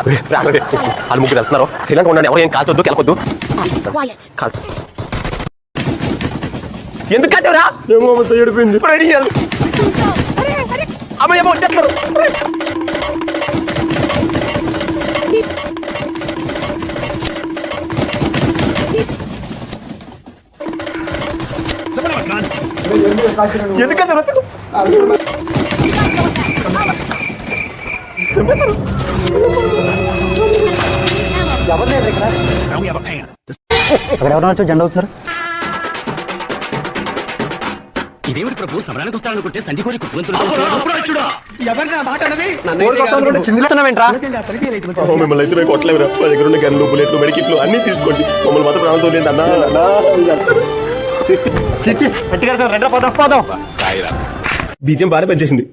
వాళ్ళు ముగ్గురు వెళ్తున్నారు. శ్రీలంక ఉండండి, ఎవరు ఏం కాల్చొద్దు, కెలకొద్దు. ఎందుకు కాదేవరా? ఏమో ఏడిపోయింది. అమ్మ ఏమో వచ్చేస్తారు. ఎందుకంటే అక్కడ ఎవరైనా వచ్చి జెండా అవుతున్నారు. ఇదేమిటి ప్రభు, సమరానికి వస్తాడనుకుంటే సంధి కోరి కుటుంబంతో మిమ్మల్ని అయితే కొట్టలేవురా. మా దగ్గర ఉన్న గన్లు, బుల్లెట్లు, మెడికిట్లు అన్ని తీసుకోండి. మమ్మల్ని మాత్రం ప్రాణంతో లేదు అన్నా. బీజం బాగా పనిచేసింది.